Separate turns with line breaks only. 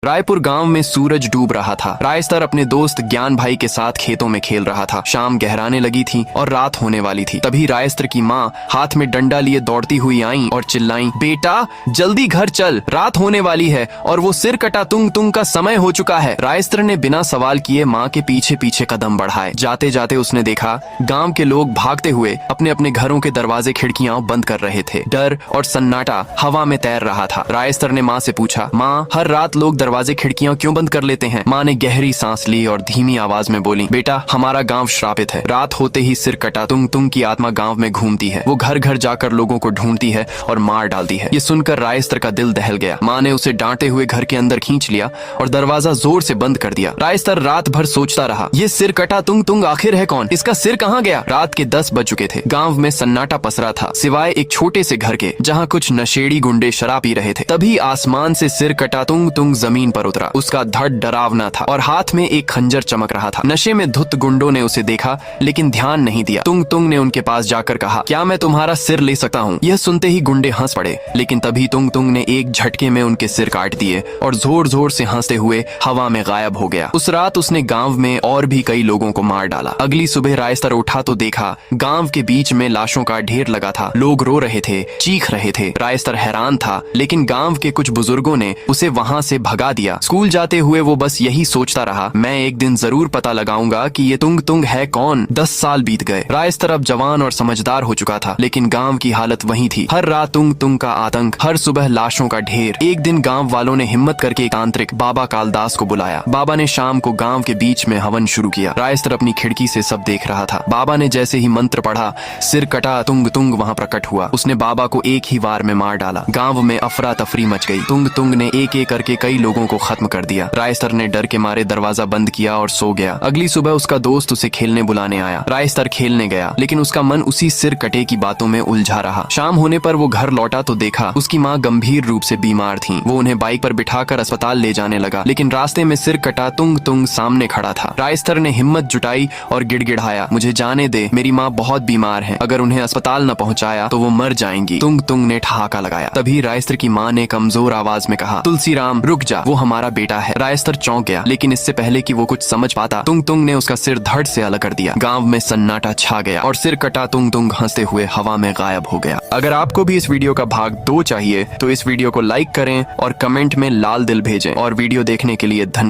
रायपुर गांव में सूरज डूब रहा था। रायस्तर अपने दोस्त ज्ञान भाई के साथ खेतों में खेल रहा था। शाम गहराने लगी थी और रात होने वाली थी। तभी रायस्तर की माँ हाथ में डंडा लिए दौड़ती हुई आई और चिल्लाई, बेटा जल्दी घर चल, रात होने वाली है और वो सिर कटा तुंग तुंग का समय हो चुका है। रायस्तर ने बिना सवाल किए माँ के पीछे पीछे कदम बढ़ाए। जाते जाते उसने देखा गाँव के लोग भागते हुए अपने अपने घरों के दरवाजे खिड़कियां बंद कर रहे थे। डर और सन्नाटा हवा में तैर रहा था। रायस्तर ने माँ से पूछा, माँ हर रात लोग दरवाजे खिड़कियां क्यों बंद कर लेते हैं? माँ ने गहरी सांस ली और धीमी आवाज में बोली, बेटा हमारा गांव श्रापित है। रात होते ही सिर कटा तुंग तुंग की आत्मा गांव में घूमती है। वो घर घर जाकर लोगों को ढूंढती है और मार डालती है। ये सुनकर रायस्तर का दिल दहल गया। माँ ने उसे डांटते हुए घर के अंदर खींच लिया और दरवाजा जोर से बंद कर दिया। रायस्तर रात भर सोचता रहा, ये सिर कटा तुंग तुंग आखिर है कौन? इसका सिर कहाँ गया? रात के 10 बज चुके थे। गाँव में सन्नाटा पसरा था सिवाय एक छोटे से घर के, जहाँ कुछ नशेड़ी गुंडे शराब पी रहे थे। तभी आसमान से सिर कटा तुंग तुंग जमीन पर उतरा। उसका धड़ डरावना था और हाथ में एक खंजर चमक रहा था। नशे में धुत गुंडों ने उसे देखा लेकिन ध्यान नहीं दिया। तुंग तुंग ने उनके पास जाकर कहा, क्या मैं तुम्हारा सिर ले सकता हूँ? यह सुनते ही गुंडे हंस पड़े, लेकिन तभी तुंग तुंग ने एक झटके में उनके सिर काट दिए और जोर जोर से हंसते हुए हवा में गायब हो गया। उस रात उसने गाँव में और भी कई लोगों को मार डाला। अगली सुबह रायस्तर उठा तो देखा गाँव के बीच में लाशों का ढेर लगा था। लोग रो रहे थे, चीख रहे थे। रायस्तर हैरान था, लेकिन गाँव के कुछ बुजुर्गों ने उसे वहाँ से भगा दिया। स्कूल जाते हुए वो बस यही सोचता रहा, मैं एक दिन जरूर पता लगाऊंगा कि ये तुंग तुंग है कौन। 10 साल बीत गए। रायस्तर अब जवान और समझदार हो चुका था, लेकिन गांव की हालत वही थी। हर रात तुंग तुंग का आतंक, हर सुबह लाशों का ढेर। एक दिन गांव वालों ने हिम्मत करके एक तांत्रिक बाबा कालदास को बुलाया। बाबा ने शाम को गांव के बीच में हवन शुरू किया। रायस्तर अपनी खिड़की से सब देख रहा था। बाबा ने जैसे ही मंत्र पढ़ा, सिर कटा तुंग तुंग वहाँ प्रकट हुआ। उसने बाबा को एक ही वार में मार डाला। गाँव में अफरा तफरी मच गई। तुंग तुंग ने एक एक करके कई लोगों को खत्म कर दिया। रायस्तर ने डर के मारे दरवाजा बंद किया और सो गया। अगली सुबह उसका दोस्त उसे खेलने बुलाने आया। रायस्तर खेलने गया, लेकिन उसका मन उसी सिर कटे की बातों में उलझा रहा। शाम होने पर वो घर लौटा तो देखा उसकी माँ गंभीर रूप से बीमार थी। वो उन्हें बाइक पर बिठाकर अस्पताल ले जाने लगा, लेकिन रास्ते में सिर कटा तुंग तुंग सामने खड़ा था। रायस्तर ने हिम्मत जुटाई और गिड़गिड़ाया, मुझे जाने दे, मेरी माँ बहुत बीमार है। अगर उन्हें अस्पताल न पहुँचाया तो वो मर जाएंगी। तुंग तुंग ने ठहाका लगाया। तभी रायस्तर की माँ ने कमजोर आवाज में कहा, तुलसीराम रुक जा, वो हमारा बेटा है। रायस्तर चौंक गया, लेकिन इससे पहले कि वो कुछ समझ पाता, तुंग तुंग ने उसका सिर धड़ से अलग कर दिया। गांव में सन्नाटा छा गया और सिर कटा तुंग तुंग हंसते हुए हवा में गायब हो गया। अगर आपको भी इस वीडियो का भाग 2 चाहिए तो इस वीडियो को लाइक करें और कमेंट में लाल दिल भेजें। और वीडियो देखने के लिए धन्यवाद।